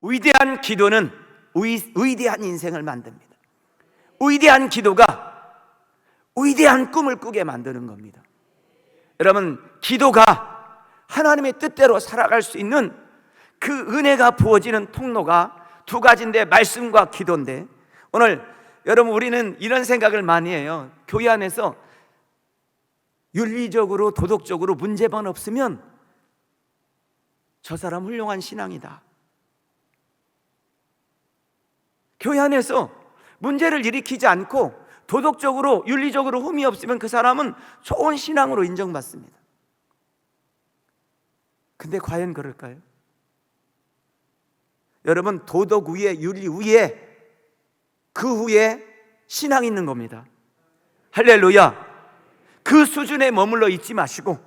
위대한 기도는 위대한 인생을 만듭니다. 위대한 기도가 위대한 꿈을 꾸게 만드는 겁니다. 여러분, 기도가 하나님의 뜻대로 살아갈 수 있는 그 은혜가 부어지는 통로가 두 가지인데, 말씀과 기도인데, 오늘 여러분, 우리는 이런 생각을 많이 해요. 교회 안에서 윤리적으로 도덕적으로 문제만 없으면 저 사람 훌륭한 신앙이다. 교회 안에서 문제를 일으키지 않고 도덕적으로 윤리적으로 흠이 없으면 그 사람은 좋은 신앙으로 인정받습니다. 근데 과연 그럴까요? 여러분, 도덕 위에 윤리 위에 그 후에 신앙이 있는 겁니다. 할렐루야. 그 수준에 머물러 있지 마시고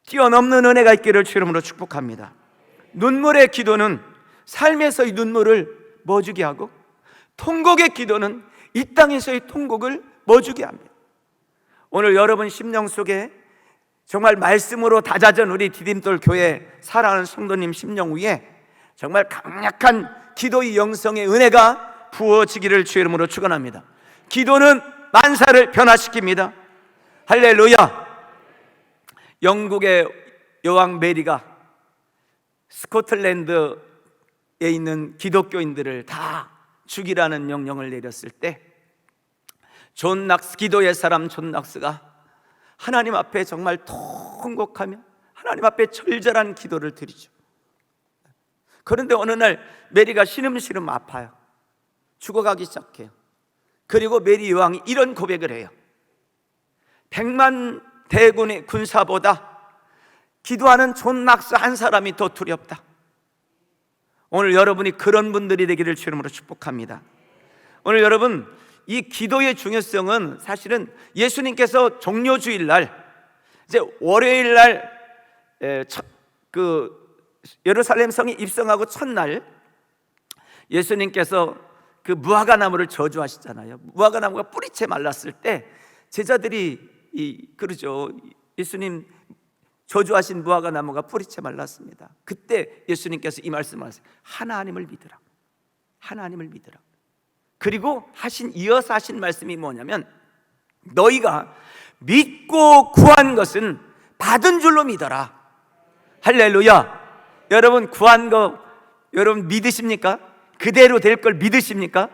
뛰어넘는 은혜가 있기를 주 이름으로 축복합니다. 눈물의 기도는 삶에서의 눈물을 멎주게 하고, 통곡의 기도는 이 땅에서의 통곡을 멎주게 합니다. 오늘 여러분 심령 속에 정말 말씀으로 다져진 우리 디딤돌 교회 사랑하는 성도님 심령 위에 정말 강력한 기도의 영성의 은혜가 부어지기를 주 이름으로 축원합니다. 기도는 만사를 변화시킵니다. 할렐루야. 영국의 여왕 메리가 스코틀랜드에 있는 기독교인들을 다 죽이라는 명령을 내렸을 때, 존 낙스, 기도의 사람 존 낙스가 하나님 앞에 정말 통곡하며 하나님 앞에 절절한 기도를 드리죠. 그런데 어느 날 메리가 시름시름 아파요. 죽어가기 시작해요. 그리고 메리 여왕이 이런 고백을 해요. 100만 대군의 군사보다 기도하는 존 낙스 한 사람이 더 두렵다. 오늘 여러분이 그런 분들이 되기를 주 이름으로 축복합니다. 오늘 여러분, 이 기도의 중요성은 사실은 예수님께서 종료주일날, 이제 월요일날 예루살렘 성에 입성하고 첫날 예수님께서 그 무화과 나무를 저주하시잖아요. 무화과 나무가 뿌리채 말랐을 때 제자들이 그러죠. 예수님 저주하신 무화과 나무가 뿌리채 말랐습니다. 그때 예수님께서 이 말씀을 하세요. 하나님을 믿으라. 하나님을 믿으라. 그리고 이어서 하신 말씀이 뭐냐면, 너희가 믿고 구한 것은 받은 줄로 믿어라. 할렐루야. 여러분, 구한 거 여러분 믿으십니까? 그대로 될 걸 믿으십니까?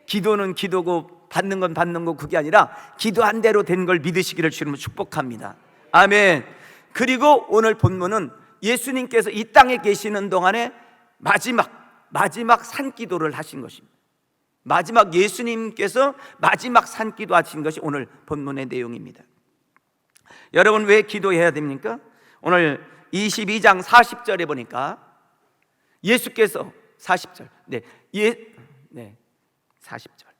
기도는 기도고 받는 건 받는 거, 그게 아니라 기도한 대로 된 걸 믿으시기를 주님으로 축복합니다. 아멘. 그리고 오늘 본문은 예수님께서 이 땅에 계시는 동안에 마지막 산기도를 하신 것입니다. 예수님께서 마지막 산기도 하신 것이 오늘 본문의 내용입니다. 여러분, 왜 기도해야 됩니까? 오늘 22장 40절에 보니까 예수께서 40절 40절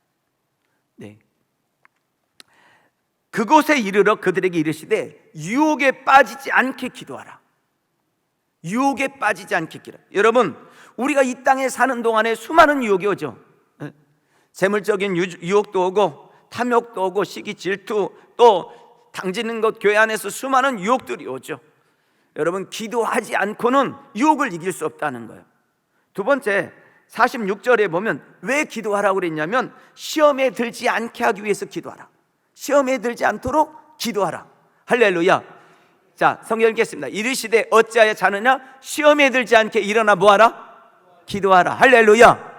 그곳에 이르러 그들에게 이르시되 유혹에 빠지지 않게 기도하라. 유혹에 빠지지 않게 기도하라. 여러분, 우리가 이 땅에 사는 동안에 수많은 유혹이 오죠. 재물적인 유혹도 오고, 탐욕도 오고, 시기, 질투, 또 당지는 것, 교회 안에서 수많은 유혹들이 오죠. 여러분, 기도하지 않고는 유혹을 이길 수 없다는 거예요. 두 번째, 46절에 보면 왜 기도하라고 그랬냐면, 시험에 들지 않게 하기 위해서 기도하라. 시험에 들지 않도록 기도하라. 할렐루야. 자, 성경 읽겠습니다. 이르시되 어찌하여 자느냐? 시험에 들지 않게 일어나 뭐하라? 기도하라. 할렐루야.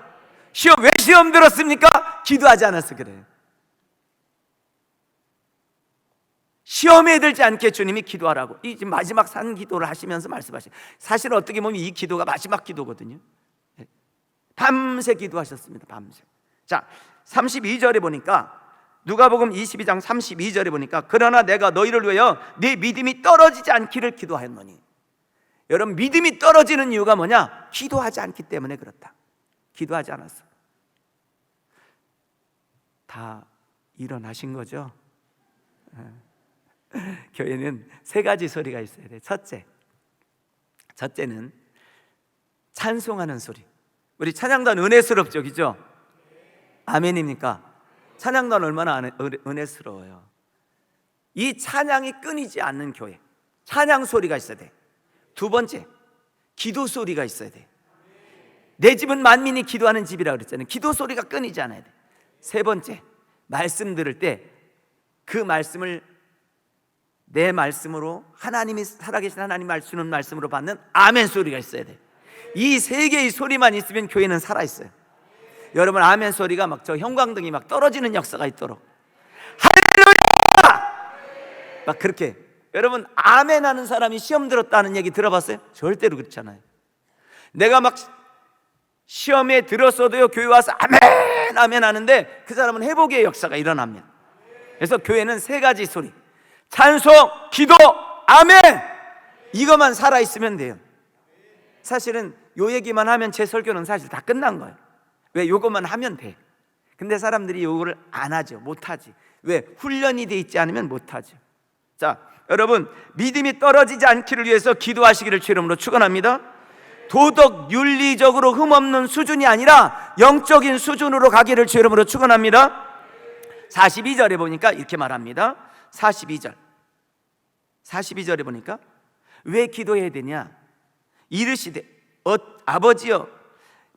왜 시험 들었습니까? 기도하지 않아서 그래요. 시험에 들지 않게 주님이 기도하라고, 이 지금 마지막 산 기도를 하시면서 말씀하시죠. 사실 어떻게 보면 이 기도가 마지막 기도거든요. 밤새 기도하셨습니다. 밤새. 자, 32절에 보니까, 누가복음 22장 32절에 보니까, 그러나 내가 너희를 위하여 네 믿음이 떨어지지 않기를 기도하였노니. 여러분, 믿음이 떨어지는 이유가 뭐냐? 기도하지 않기 때문에 그렇다. 기도하지 않았어. 다 일어나신 거죠? 교회는 세 가지 소리가 있어야 돼요. 첫째는 찬송하는 소리. 우리 찬양단 은혜스럽죠, 그죠? 아멘입니까? 찬양단 얼마나 은혜스러워요. 이 찬양이 끊이지 않는 교회, 찬양 소리가 있어야 돼. 두 번째, 기도 소리가 있어야 돼. 내 집은 만민이 기도하는 집이라고 그랬잖아요. 기도 소리가 끊이지 않아야 돼. 세 번째, 말씀 들을 때 그 말씀을 내 말씀으로, 하나님이 살아계신 하나님 주는 말씀으로 받는 아멘 소리가 있어야 돼. 이 세 개의 소리만 있으면 교회는 살아있어요. 여러분, 아멘 소리가 막 저 형광등이 막 떨어지는 역사가 있도록, 할렐루야! 막 그렇게. 여러분, 아멘 하는 사람이 시험 들었다는 얘기 들어봤어요? 절대로 그렇지 않아요. 내가 막 시험에 들었어도요, 교회 와서 아멘 아멘 하는데 그 사람은 회복의 역사가 일어납니다. 그래서 교회는 세 가지 소리, 찬송, 기도, 아멘, 이것만 살아있으면 돼요. 사실은 요 얘기만 하면 제 설교는 사실 다 끝난 거예요. 왜? 요것만 하면 돼. 근데 사람들이 요거를 안 하죠. 못하지. 왜? 훈련이 돼 있지 않으면 못하죠. 자, 여러분, 믿음이 떨어지지 않기를 위해서 기도하시기를 주 이름으로 축원합니다. 도덕 윤리적으로 흠없는 수준이 아니라 영적인 수준으로 가기를 주 이름으로 축원합니다. 42절에 보니까 이렇게 말합니다. 42절에 보니까 왜 기도해야 되냐? 이르시되 아버지여,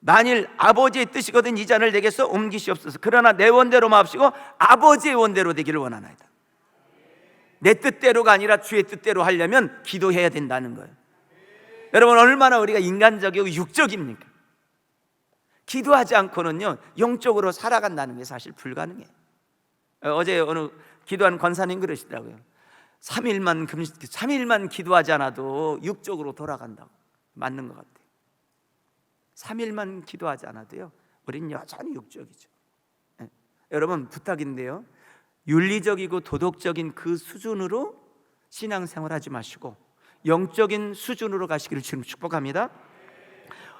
만일 아버지의 뜻이거든 이 잔을 내게서 옮기시옵소서. 그러나 내 원대로 마옵시고 아버지의 원대로 되기를 원하나이다. 내 뜻대로가 아니라 주의 뜻대로 하려면 기도해야 된다는 거예요. 여러분, 얼마나 우리가 인간적이고 육적입니까? 기도하지 않고는요, 영적으로 살아간다는 게 사실 불가능해요. 어제 어느 기도한 권사님 그러시더라고요. 3일만 기도하지 않아도 육적으로 돌아간다고. 맞는 것 같아요. 3일만 기도하지 않아도요, 우린 여전히 육적이죠. 네. 여러분, 부탁인데요, 윤리적이고 도덕적인 그 수준으로 신앙생활하지 마시고 영적인 수준으로 가시기를 지금 축복합니다.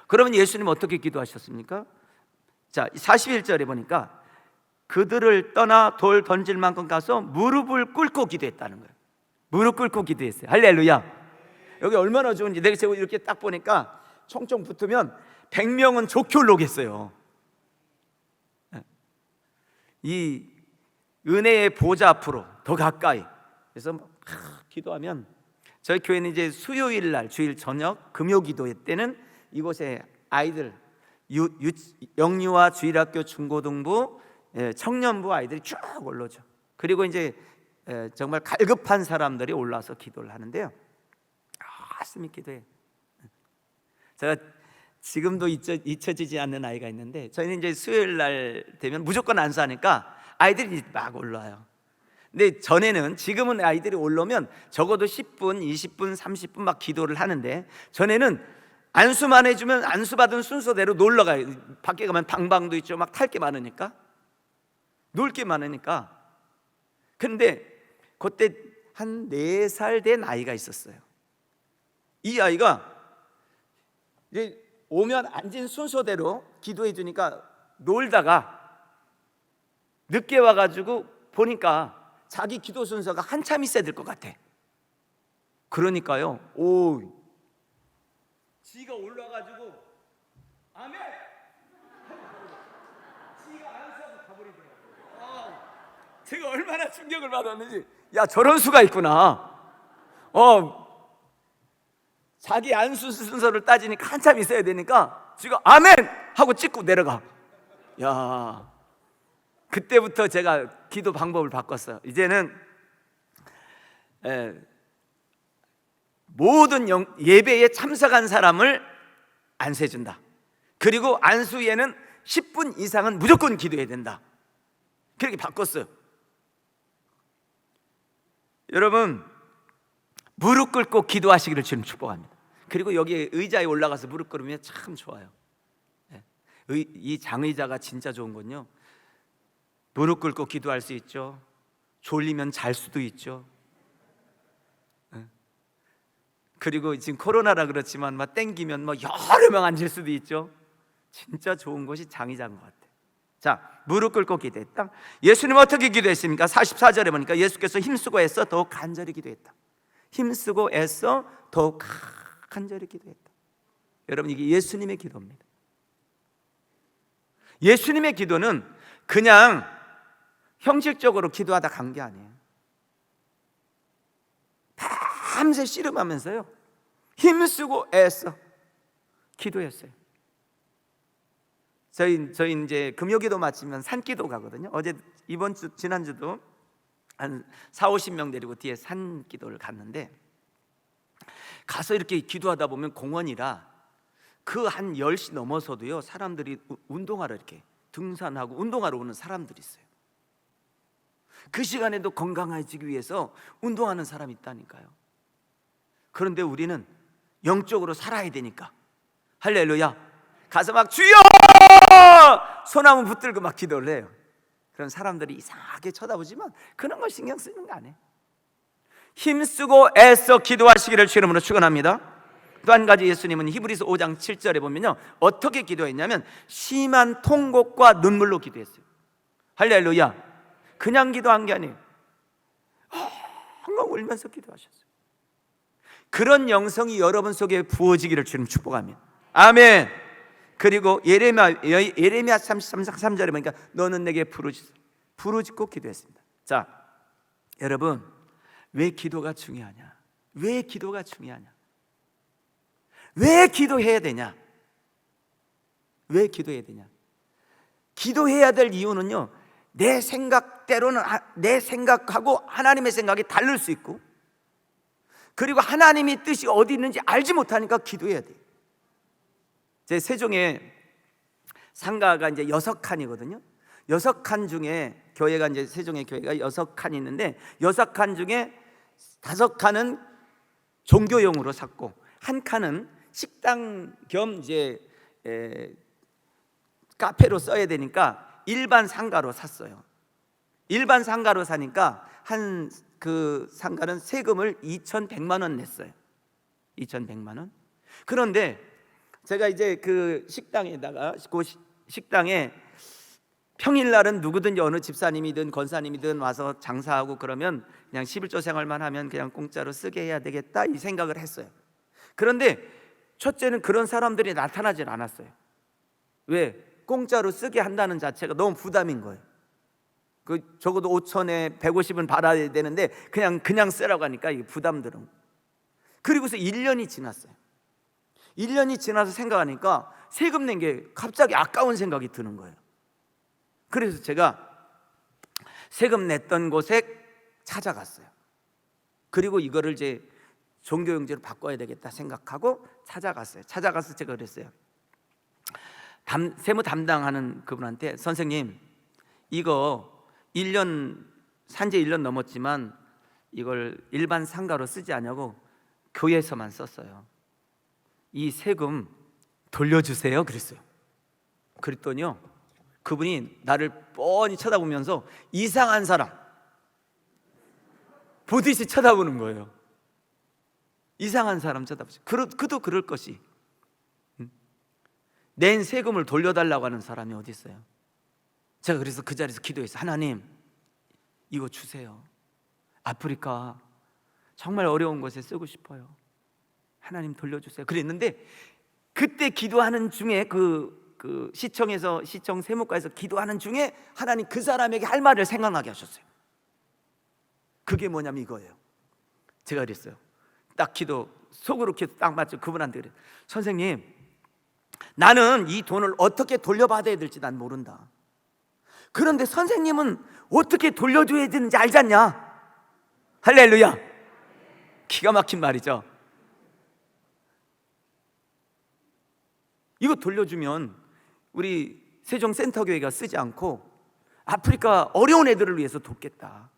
그러면 예수님 어떻게 기도하셨습니까? 자, 41절에 보니까 그들을 떠나 돌 던질 만큼 가서 무릎을 꿇고 기도했다는 거예요. 무릎 꿇고 기도했어요. 할렐루야. 여기 얼마나 좋은지, 내가 제가 이렇게 딱 보니까 총총 붙으면 100명은 좋게 오겠어요. 이 은혜의 보좌 앞으로 더 가까이. 그래서 기도하면, 저희 교회는 이제 수요일 날, 주일 저녁 금요 기도 때는 이곳에 아이들, 영유아, 주일학교, 중고등부, 청년부 아이들이 쭉 올라오죠. 그리고 이제 정말 갈급한 사람들이 올라와서 기도를 하는데요, 가슴이 기도해. 제가 지금도 잊혀지지 않는 아이가 있는데, 저희는 이제 수요일 날 되면 무조건 안수하니까 아이들이 막 올라와요. 근데 전에는, 지금은 아이들이 올라오면 적어도 10분, 20분, 30분 막 기도를 하는데, 전에는 안수만 해주면 안수받은 순서대로 놀러 가요. 밖에 가면 방방도 있죠. 막 탈 게 많으니까, 놀 게 많으니까. 근데 그때 한 4살 된 아이가 있었어요. 이 아이가 이제 오면 앉은 순서대로 기도해 주니까 놀다가 늦게 와가지고 보니까 자기 기도 순서가 한참 있어야 될 것 같아. 그러니까요, 지가 올라가지고 아멘, 지가 안수하고 가버리더라고요. 제가 얼마나 충격을 받았는지. 야, 저런 수가 있구나. 자기 안수 순서를 따지니까 한참 있어야 되니까 지가 아멘 하고 찍고 내려가. 야, 그때부터 제가 기도 방법을 바꿨어요. 이제는 모든 예배에 참석한 사람을 안수해준다. 그리고 안수에는 10분 이상은 무조건 기도해야 된다. 그렇게 바꿨어요. 여러분, 무릎 꿇고 기도하시기를 주님 축복합니다. 그리고 여기 의자에 올라가서 무릎 꿇으면 참 좋아요. 이 장의자가 진짜 좋은 건요, 무릎 꿇고 기도할 수 있죠. 졸리면 잘 수도 있죠. 그리고 지금 코로나라 그렇지만 막 땡기면 뭐 여러 명 앉을 수도 있죠. 진짜 좋은 것이 장의자인 것 같아요. 자, 무릎 꿇고 기도했다. 예수님 어떻게 기도했습니까? 44절에 보니까 예수께서 힘쓰고 애써 더욱 간절히 기도했다. 힘쓰고 애써 더욱 간절히 기도했다. 여러분, 이게 예수님의 기도입니다. 예수님의 기도는 그냥 형식적으로 기도하다 간 게 아니에요. 밤새 씨름하면서요, 힘쓰고 애써 기도했어요. 저희 이제 금요기도 마치면 산기도 가거든요. 어제 이번 주 지난주도 한 40-50명 데리고 뒤에 산기도를 갔는데, 가서 이렇게 기도하다 보면 공원이라 그 한 10시 넘어서도요 사람들이 운동하러 이렇게 등산하고 운동하러 오는 사람들이 있어요. 그 시간에도 건강해지기 위해서 운동하는 사람이 있다니까요. 그런데 우리는 영적으로 살아야 되니까 할렐루야 가서 막 주여 손 한번 붙들고 막 기도를 해요. 그런 사람들이 이상하게 쳐다보지만 그런 걸 신경 쓰는 거 아니에요. 힘쓰고 애써 기도하시기를 주 이름으로 축원합니다. 또 한 가지, 예수님은 히브리서 5장 7절에 보면요 어떻게 기도했냐면 심한 통곡과 눈물로 기도했어요. 할렐루야. 그냥 기도한 게 아니에요. 엉엉 울면서 기도하셨어요. 그런 영성이 여러분 속에 부어지기를 주님 축복합니다. 아멘. 그리고 예레미야 33절에 보니까 너는 내게 부르짖고 기도했습니다. 자, 여러분, 왜 기도가 중요하냐? 왜 기도가 중요하냐? 왜 기도해야 되냐? 왜 기도해야 되냐? 기도해야 될 이유는요, 내 생각대로는 내 생각하고 하나님의 생각이 다를 수 있고, 그리고 하나님의 뜻이 어디 있는지 알지 못하니까 기도해야 돼요. 제 세종에 상가가 이제 6칸이거든요. 6칸 중에 교회가 이제 세종의 교회가 6칸이 있는데 6칸 중에 5칸은 종교용으로 샀고 한 칸은 식당 겸 이제 카페로 써야 되니까 일반 상가로 샀어요. 일반 상가로 사니까 한 그 상가는 세금을 2,100만 원 냈어요. 2,100만 원. 그런데 제가 이제 그 식당에다가 그 식당에 평일날은 누구든지 어느 집사님이든 권사님이든 와서 장사하고 그러면 그냥 11조 생활만 하면 그냥 공짜로 쓰게 해야 되겠다 이 생각을 했어요. 그런데 첫째는 그런 사람들이 나타나질 않았어요. 왜? 공짜로 쓰게 한다는 자체가 너무 부담인 거예요. 그 적어도 5천에 150은 받아야 되는데 그냥 쓰라고 하니까 이게 부담들은. 그리고서 1년이 지났어요. 1년이 지나서 생각하니까 세금 낸 게 갑자기 아까운 생각이 드는 거예요. 그래서 제가 세금 냈던 곳에 찾아갔어요. 그리고 이거를 이제 종교용지로 바꿔야 되겠다 생각하고 찾아갔어요. 찾아가서 제가 그랬어요. 세무 담당하는 그분한테, 선생님 이거 1년 산지 1년 넘었지만 이걸 일반 상가로 쓰지 않냐고 교회에서만 썼어요. 이 세금 돌려주세요 그랬어요. 그랬더니요 그분이 나를 뻔히 쳐다보면서 이상한 사람 보듯이 쳐다보는 거예요. 이상한 사람 쳐다보죠. 그도 그럴 것이 낸 세금을 돌려달라고 하는 사람이 어디 있어요? 제가 그래서 그 자리에서 기도했어요. 하나님 이거 주세요. 아프리카 정말 어려운 곳에 쓰고 싶어요. 하나님 돌려주세요. 그랬는데 그때 기도하는 중에 그 시청에서 시청 세무과에서 기도하는 중에 하나님 그 사람에게 할 말을 생각나게 하셨어요. 그게 뭐냐면 이거예요. 제가 그랬어요. 딱 기도 속으로 기도 딱 맞죠. 그분한테 그래요. 선생님 나는 이 돈을 어떻게 돌려받아야 될지 난 모른다. 그런데 선생님은 어떻게 돌려줘야 되는지 알지 않냐? 할렐루야. 기가 막힌 말이죠. 이거 돌려주면 우리 세종센터교회가 쓰지 않고 아프리카 어려운 애들을 위해서 돕겠다.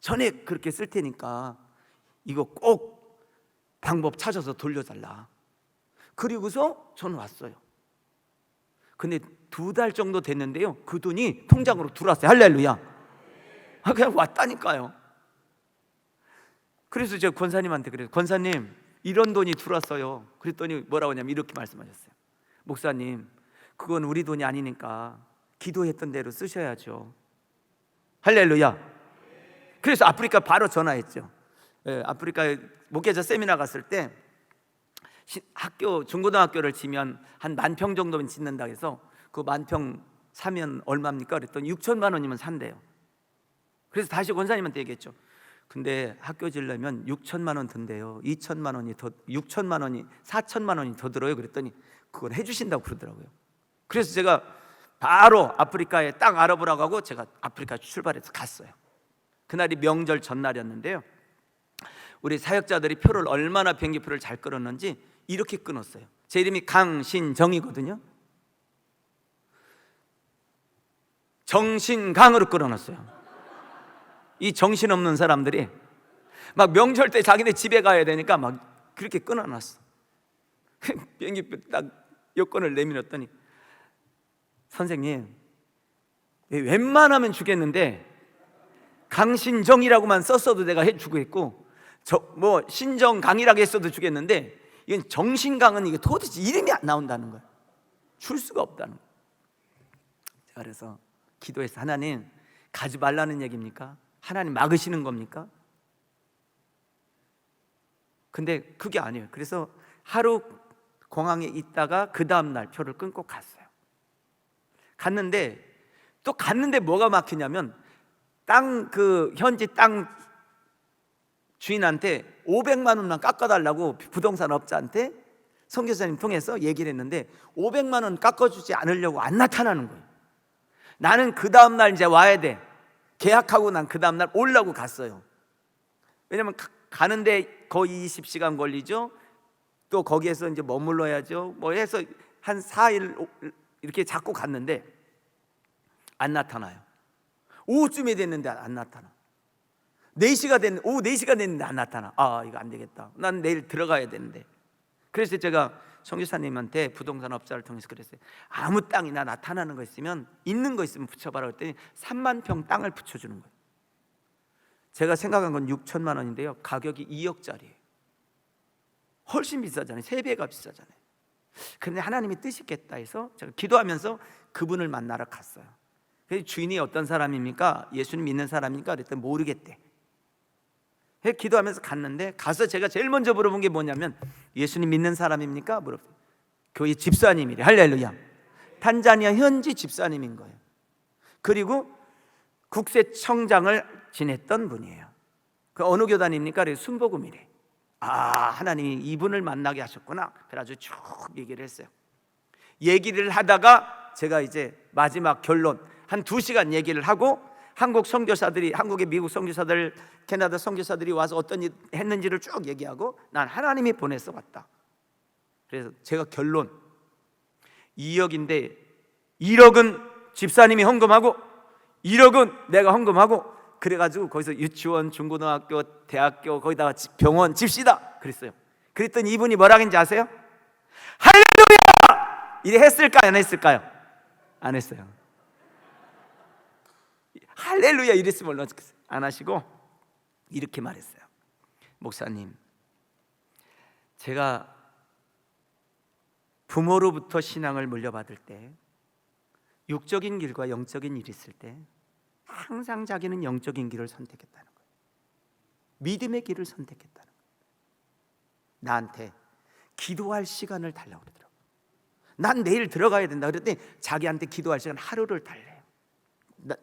전에 그렇게 쓸 테니까 이거 꼭 방법 찾아서 돌려달라. 그리고서 저는 왔어요. 근데 2달 정도 됐는데요 그 돈이 통장으로 들어왔어요. 할렐루야. 그냥 왔다니까요. 그래서 제가 권사님한테 그래요. 권사님 이런 돈이 들어왔어요. 그랬더니 뭐라고 하냐면 이렇게 말씀하셨어요. 목사님 그건 우리 돈이 아니니까 기도했던 대로 쓰셔야죠. 할렐루야. 그래서 아프리카 바로 전화했죠. 아프리카 목회자 세미나 갔을 때 학교 중고등학교를 지면 한 10,000평 정도면 짓는다 해서 그 10,000평 사면 얼마입니까? 그랬더니 6천만 원이면 산대요. 그래서 다시 권사님한테 얘기했죠. 근데 학교 지려면 6천만 원 든대요. 2천만 원이 더 6천만 원이 4천만 원이 더 들어요. 그랬더니 그걸 해주신다고 그러더라고요. 그래서 제가 바로 아프리카에 땅 알아보라고 하고 제가 아프리카 출발해서 갔어요. 그날이 명절 전날이었는데요, 우리 사역자들이 표를 얼마나 비행기표를 잘 끊었는지 이렇게 끊었어요. 제 이름이 강신정이거든요. 정신강으로 끊어놨어요. 이 정신없는 사람들이 막 명절 때 자기네 집에 가야 되니까 막 그렇게 끊어놨어. 비행기표 딱 여권을 내밀었더니, 선생님, 웬만하면 주겠는데 강신정이라고만 썼어도 내가 해주고 있고, 뭐 신정강이라고 했어도 주겠는데, 이건 정신강은 이게 도대체 이름이 안 나온다는 거야. 줄 수가 없다는 거야. 그래서 기도해서, 하나님, 가지 말라는 얘기입니까? 하나님 막으시는 겁니까? 근데 그게 아니에요. 그래서 하루 공항에 있다가 그 다음날 표를 끊고 갔어요. 갔는데 뭐가 막히냐면, 현지 땅 주인한테 500만 원만 깎아달라고 부동산 업자한테 선교사님 통해서 얘기를 했는데 500만 원 깎아주지 않으려고 안 나타나는 거예요. 나는 그 다음날 이제 와야 돼. 계약하고 난 그 다음날 오려고 갔어요. 왜냐면 가는데 거의 20시간 걸리죠. 또 거기에서 이제 머물러야죠. 뭐 해서 한 4일 이렇게 잡고 갔는데 안 나타나요. 오후쯤에 됐는데 안 나타나. 오후 4시가 됐는데 안 나타나. 아, 이거 안 되겠다. 난 내일 들어가야 되는데. 그래서 제가 선교사님한테 부동산 업자를 통해서 그랬어요. 아무 땅이나 나타나는 거 있으면, 있는 거 있으면 붙여봐라 그랬더니 3만 평 땅을 붙여주는 거예요. 제가 생각한 건 6천만 원인데요, 가격이 2억짜리예요. 훨씬 비싸잖아요. 3배가 비싸잖아요. 그런데 하나님이 뜻이겠다 해서 제가 기도하면서 그분을 만나러 갔어요. 그래서 주인이 어떤 사람입니까? 예수님 믿는 사람입니까? 그랬더니 모르겠대. 기도하면서 갔는데, 가서 제가 제일 먼저 물어본 게 뭐냐면, 예수님 믿는 사람입니까? 물었어요. 교회 집사님이래. 할렐루야. 탄자니아 현지 집사님인 거예요. 그리고 국세청장을 지냈던 분이에요. 그 어느 교단입니까? 그래서 순복음이래. 아, 하나님이 이분을 만나게 하셨구나. 그래가지고 쭉 얘기를 했어요. 얘기를 하다가 제가 이제 마지막 결론, 한 2시간 얘기를 하고, 한국의 미국 선교사들, 캐나다 선교사들이 와서 어떤 일 했는지를 쭉 얘기하고, 난 하나님이 보내서 왔다. 그래서 제가 결론, 2억인데 1억은 집사님이 헌금하고 1억은 내가 헌금하고, 그래가지고 거기서 유치원, 중고등학교, 대학교, 거기다가 병원 집시다 그랬어요. 그랬더니 이분이 뭐라고 했는지 아세요? 할렐루야! 이래 했을까요? 안 했을까요? 안 했어요. 할렐루야 이랬으면 얼마나 좋겠어요. 안 하시고 이렇게 말했어요. 목사님, 제가 부모로부터 신앙을 물려받을 때, 육적인 길과 영적인 일이 있을 때 항상 자기는 영적인 길을 선택했다는 거예요. 믿음의 길을 선택했다는 거예요. 나한테 기도할 시간을 달라고 그러더라고요. 난 내일 들어가야 된다 그랬더니 자기한테 기도할 시간 하루를 달래요.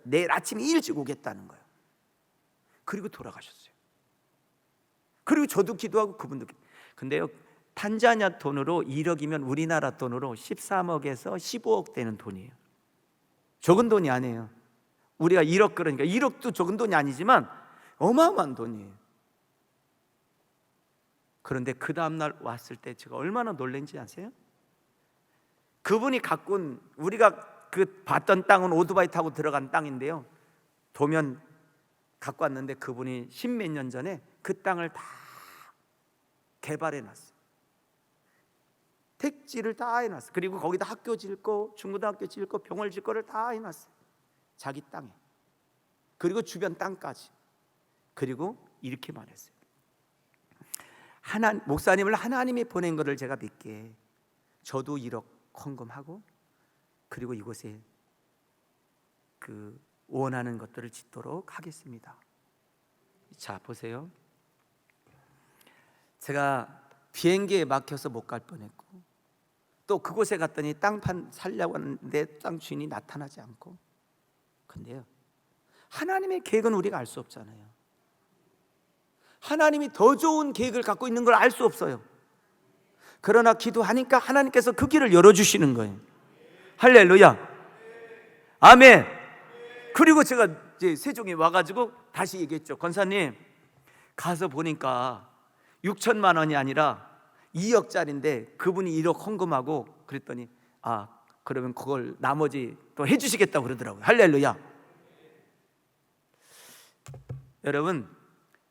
내일 아침에 일찍 오겠다는 거예요. 그리고 돌아가셨어요. 그리고 저도 기도하고 그분도 근데요, 탄자니아 돈으로 1억이면 우리나라 돈으로 13억에서 15억 되는 돈이에요. 적은 돈이 아니에요. 우리가 1억, 그러니까 1억도 적은 돈이 아니지만 어마어마한 돈이에요. 그런데 그 다음날 왔을 때 제가 얼마나 놀란지 아세요? 그분이 갖고 온, 우리가 그 봤던 땅은 오토바이 타고 들어간 땅인데요, 도면 갖고 왔는데 그분이 10몇 년 전에 그 땅을 다 개발해 놨어요. 택지를 다 해놨어요. 그리고 거기다 학교 짓고 중고등학교 짓고 병원 짓 거를 다 해놨어요. 자기 땅에. 그리고 주변 땅까지. 그리고 이렇게 말했어요. 목사님을 하나님이 보낸 것을 제가 믿기에 저도 1억 헌금하고, 그리고 이곳에 그 원하는 것들을 짓도록 하겠습니다. 자, 보세요. 제가 비행기에 막혀서 못 갈 뻔했고, 또 그곳에 갔더니 땅판 살려고 하는데 땅 주인이 나타나지 않고. 근데요, 하나님의 계획은 우리가 알 수 없잖아요. 하나님이 더 좋은 계획을 갖고 있는 걸 알 수 없어요. 그러나 기도하니까 하나님께서 그 길을 열어주시는 거예요. 할렐루야. 아멘. 그리고 제가 이제 세종에 와가지고 다시 얘기했죠. 권사님, 가서 보니까 6천만 원이 아니라 2억짜리인데 그분이 1억 헌금하고, 그랬더니 그러면 그걸 나머지 또 해주시겠다고 그러더라고요. 할렐루야. 여러분,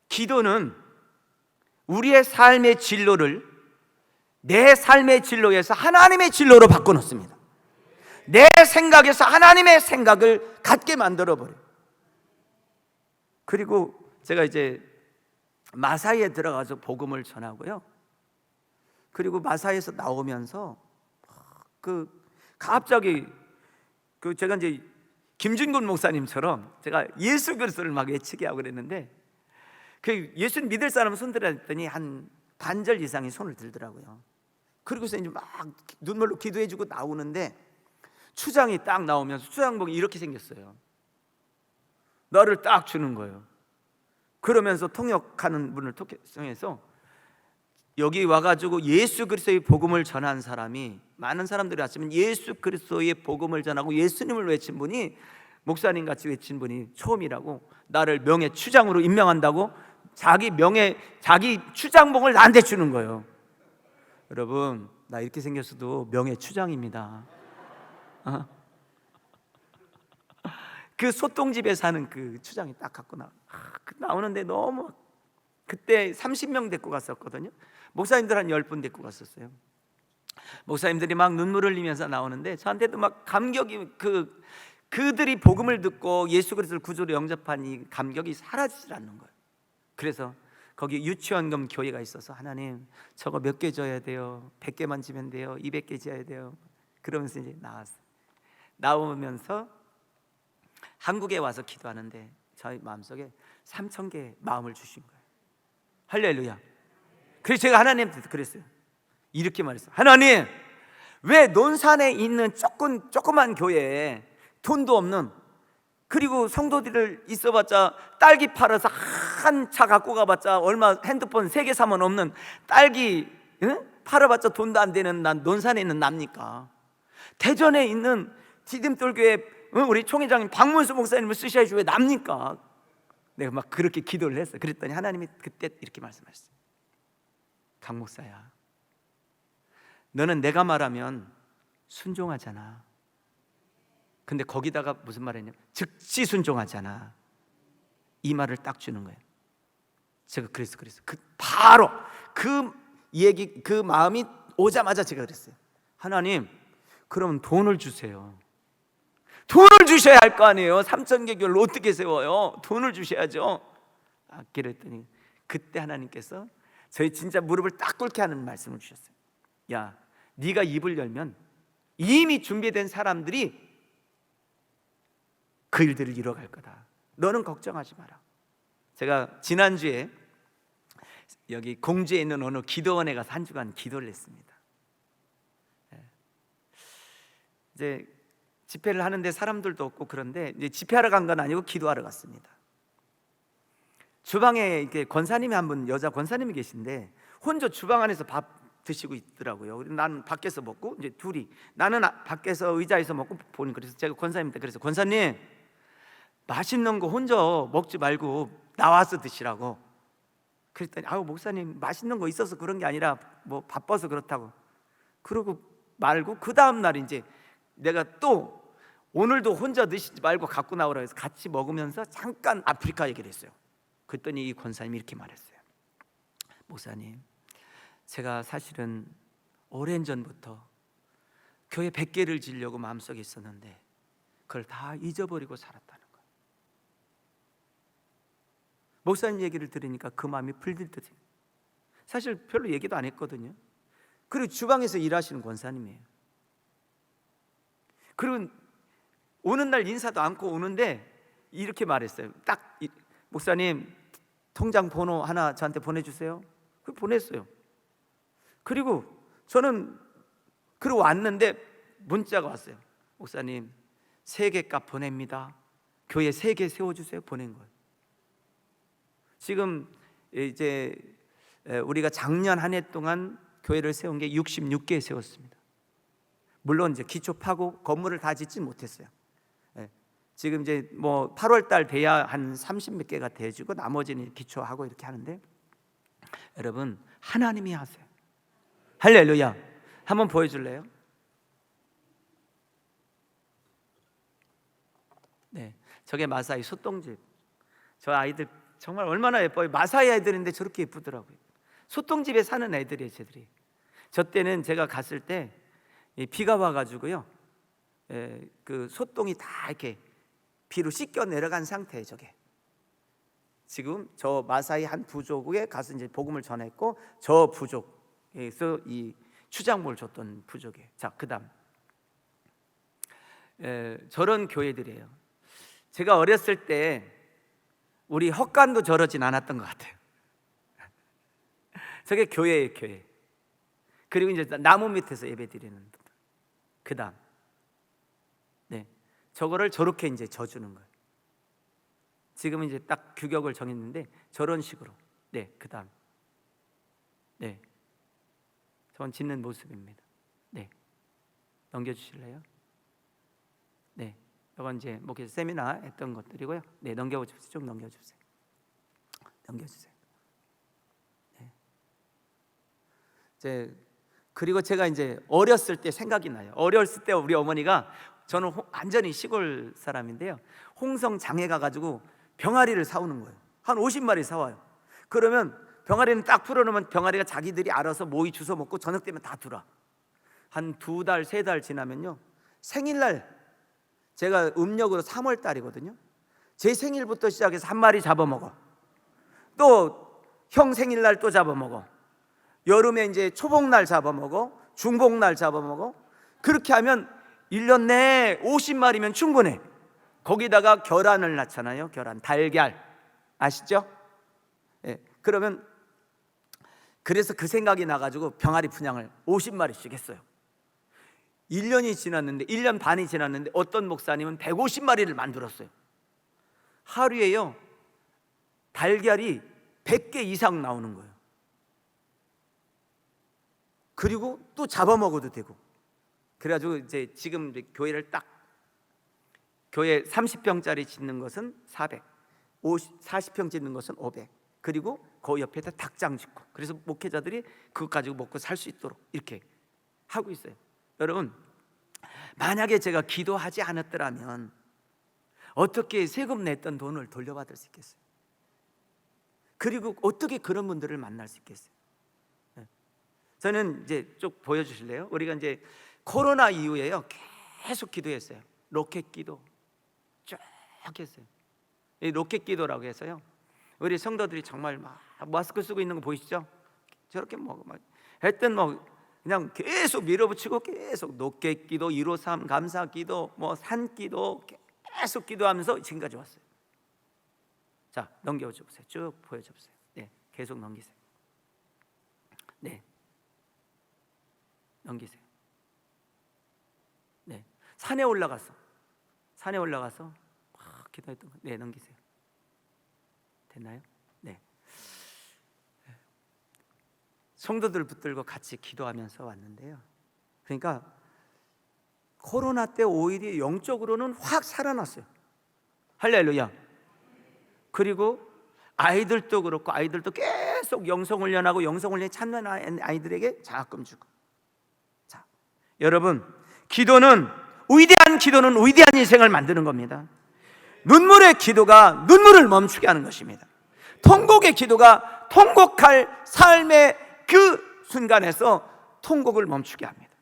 기도는 우리의 삶의 진로를 내 삶의 진로에서 하나님의 진로로 바꿔놓습니다. 내 생각에서 하나님의 생각을 갖게 만들어버려요. 그리고 제가 이제 마사이에 들어가서 복음을 전하고요. 그리고 마사이에서 나오면서 갑자기 제가 이제 김준곤 목사님처럼 제가 예수 그리스도를 막 외치게 하고 그랬는데, 예수를 믿을 사람은 손 들라 했더니 한 반절 이상이 손을 들더라고요. 그리고서 이제 막 눈물로 기도해주고 나오는데, 추장이 딱 나오면서 추장복이 이렇게 생겼어요. 너를 딱 주는 거예요. 그러면서 통역하는 분을 통해서 여기 와가지고 예수 그리스도의 복음을 전한 사람이, 많은 사람들이 왔지만 예수 그리스도의 복음을 전하고 예수님을 외친 분이, 목사님 같이 외친 분이 처음이라고, 나를 명예 추장으로 임명한다고 자기 추장복을 나한테 주는 거예요. 여러분, 나 이렇게 생겼어도 명예 추장입니다. 그 소똥집에 사는 그 추장이 딱 갖고 나오는데, 너무 그때 30명 데리고 갔었거든요. 목사님들 한 10분 데리고 갔었어요. 목사님들이 막 눈물 흘리면서 나오는데 저한테도 막 감격이, 그들이 복음을 듣고 예수 그리스도를 구주로 영접한 이 감격이 사라지질 않는 거예요. 그래서 거기 유치원금 교회가 있어서, 하나님 저거 몇 개 줘야 돼요? 100개만 지면 돼요? 200개 지어야 돼요? 그러면서 이제 나오면서 한국에 와서 기도하는데 저희 마음속에 3,000개의 마음을 주신 거예요. 할렐루야. 그래서 제가 하나님한테 그랬어요. 이렇게 말했어요. 하나님, 왜 논산에 있는 조그만 교회에 돈도 없는, 그리고 성도들을 있어봤자 딸기 팔아서 한 차 갖고 가봤자 얼마, 핸드폰 3개 사면 없는 딸기 팔아봤자 돈도 안 되는 난 논산에 있는 납니까? 대전에 있는 디딤돌교회 우리 총회장님 박문수 목사님을 쓰셔야지 왜 납니까? 내가 막 그렇게 기도를 했어요. 그랬더니 하나님이 그때 이렇게 말씀하셨어요. 강 목사야, 너는 내가 말하면 순종하잖아. 근데 거기다가 무슨 말 했냐면 즉시 순종하잖아. 이 말을 딱 주는 거예요. 제가 그래서 바로 그 얘기, 그 마음이 오자마자 제가 그랬어요. 하나님, 그럼 돈을 주세요. 돈을 주셔야 할 거 아니에요. 3,000개 교회를 어떻게 세워요? 돈을 주셔야죠. 그랬더니 그때 하나님께서 저희 진짜 무릎을 딱 꿇게 하는 말씀을 주셨어요. 야, 네가 입을 열면 이미 준비된 사람들이 그 일들을 이뤄갈 거다. 너는 걱정하지 마라. 제가 지난주에 여기 공주에 있는 어느 기도원에 가서 한 주간 기도를 했습니다. 이제 집회를 하는데 사람들도 없고, 그런데 이제 집회하러 간 건 아니고 기도하러 갔습니다. 주방에 이렇게 권사님이 한 분, 여자 권사님이 계신데 혼자 주방 안에서 밥 드시고 있더라고요. 나는 밖에서 먹고, 이제 둘이, 나는 밖에서 의자에서 먹고 보니, 그래서 제가 권사님한테 그래서, 권사님, 맛있는 거 혼자 먹지 말고 나와서 드시라고. 그랬더니 목사님, 맛있는 거 있어서 그런 게 아니라 뭐 바빠서 그렇다고. 그러고 말고, 그 다음 날 이제 내가 또 오늘도 혼자 드시지 말고 갖고 나오라 해서 같이 먹으면서 잠깐 아프리카 얘기를 했어요. 그랬더니 이 권사님이 이렇게 말했어요. 목사님, 제가 사실은 오랜 전부터 교회 100개를 지려고 마음속에 있었는데 그걸 다 잊어버리고 살았다는 거예요. 목사님 얘기를 들으니까 그 마음이 풀리듯이, 사실 별로 얘기도 안 했거든요. 그리고 주방에서 일하시는 권사님이에요. 그리고 오는 날 인사도 않고 오는데 이렇게 말했어요. 딱, 목사님 통장 번호 하나 저한테 보내주세요. 그 보냈어요. 그리고 저는 그러고 왔는데 문자가 왔어요. 목사님, 세계값 보냅니다. 교회 3개 세워주세요. 보낸 거예요. 지금 이제 우리가 작년 한 해 동안 교회를 세운 게 66개 세웠습니다. 물론 이제 기초 파고 건물을 다 짓진 못했어요. 예. 지금 이제 뭐 8월 달 돼야 한 30몇 개가 돼지고 나머지는 기초하고 이렇게 하는데, 여러분 하나님이 하세요. 할렐루야. 한번 보여줄래요? 네, 저게 마사이 소똥집. 저 아이들 정말 얼마나 예뻐요. 마사이 아이들인데 저렇게 예쁘더라고요. 소똥집에 사는 애들이에요, 쟤들이. 저 때는 제가 갔을 때 비가 와가지고요, 그 소똥이 다 이렇게 비로 씻겨 내려간 상태예요. 저게 지금 저 마사이 한 부족에 가서 이제 복음을 전했고, 저 부족에서 이 추장목을 줬던 부족이에요. 자, 그다음 저런 교회들이에요. 제가 어렸을 때 우리 헛간도 저러진 않았던 것 같아요. 저게 교회예요, 교회. 그리고 이제 나무 밑에서 예배 드리는. 그다음, 네, 저거를 저렇게 이제 져주는 거예요. 지금은 이제 딱 규격을 정했는데 저런 식으로. 네, 그다음, 네, 저건 짓는 모습입니다. 네, 넘겨주실래요? 네, 이건 이제 목회자 세미나 했던 것들이고요. 네, 넘겨주세요. 쭉 넘겨주세요. 넘겨주세요. 네. 이제 그리고 제가 이제 어렸을 때 생각이 나요. 어렸을 때 우리 어머니가, 저는 완전히 시골 사람인데요, 홍성 장에 가가지고 병아리를 사오는 거예요. 한 50마리 사와요. 그러면 병아리는 딱 풀어놓으면 병아리가 자기들이 알아서 모이 주워 먹고 저녁 되면 다 들어. 한 2달, 3달 지나면요, 생일날, 제가 음력으로 3월 달이거든요. 제 생일부터 시작해서 한 마리 잡아먹어. 또 형 생일날 또 잡아먹어. 여름에 이제 초복날 잡아먹어. 중복날 잡아먹어. 그렇게 하면 1년 내에 50마리면 충분해. 거기다가 계란을 낳잖아요. 계란, 달걀 아시죠? 예, 그러면 그래서 그 생각이 나가지고 병아리 분양을 50마리씩 했어요. 1년이 지났는데, 1년 반이 지났는데 어떤 목사님은 150마리를 만들었어요. 하루에요, 달걀이 100개 이상 나오는 거예요. 그리고 또 잡아먹어도 되고. 그래가지고 이제 지금 이제 교회를 딱, 교회 30평짜리 짓는 것은 400, 40평 짓는 것은 500, 그리고 그 옆에다 닭장 짓고, 그래서 목회자들이 그거 가지고 먹고 살 수 있도록 이렇게 하고 있어요. 여러분, 만약에 제가 기도하지 않았더라면 어떻게 세금 냈던 돈을 돌려받을 수 있겠어요? 그리고 어떻게 그런 분들을 만날 수 있겠어요? 저는 이제 쭉 보여주실래요? 우리가 이제 코로나 이후에요, 계속 기도했어요. 로켓 기도 쭉 했어요. 이 로켓 기도라고 해서요, 우리 성도들이 정말 막 마스크 쓰고 있는 거 보이시죠? 저렇게 막 했던 뭐 그냥 계속 밀어붙이고 계속 로켓 기도, 153 감사 기도, 뭐 산 기도 계속 기도하면서 지금까지 왔어요. 자, 넘겨주세요. 쭉 보여주세요. 네, 계속 넘기세요. 네, 넘기세요. 네, 산에 올라가서 막 기도했던 거. 네, 넘기세요. 됐나요? 네. 성도들 붙들고 같이 기도하면서 왔는데요, 그러니까 코로나 때 오히려 영적으로는 확 살아났어요. 할렐루야. 그리고 아이들도 그렇고, 아이들도 계속 영성훈련하고 영성훈련에 참여하는 아이들에게 장학금 주고. 자, 여러분, 기도는, 위대한 기도는 위대한 인생을 만드는 겁니다. 눈물의 기도가 눈물을 멈추게 하는 것입니다. 통곡의 기도가 통곡할 삶의 그 순간에서 통곡을 멈추게 합니다.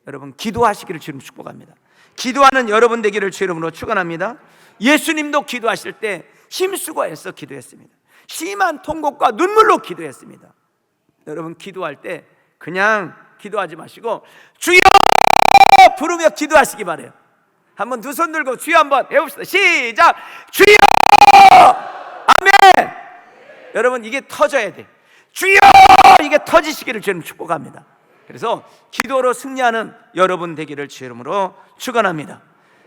여러분, 기도하시기를 주님 축복합니다. 기도하는 여러분 되기를 주 이름으로 축원합니다. 예수님도 기도하실 때 힘쓰고 애써 기도했습니다. 심한 통곡과 눈물로 기도했습니다. 여러분, 기도할 때 그냥 기도하지 마시고 주여 부르며 기도하시기 바래요. 한번 두 손 들고 주여 한번 해봅시다. 시작. 주여. 아멘. 여러분, 이게 터져야 돼. 주여, 이게 터지시기를 주님 축복합니다. 그래서 기도로 승리하는 여러분 되기를 주 이름으로 축원합니다.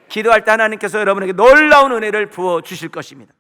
기도할 때 하나님께서 여러분에게 놀라운 은혜를 부어 주실 것입니다.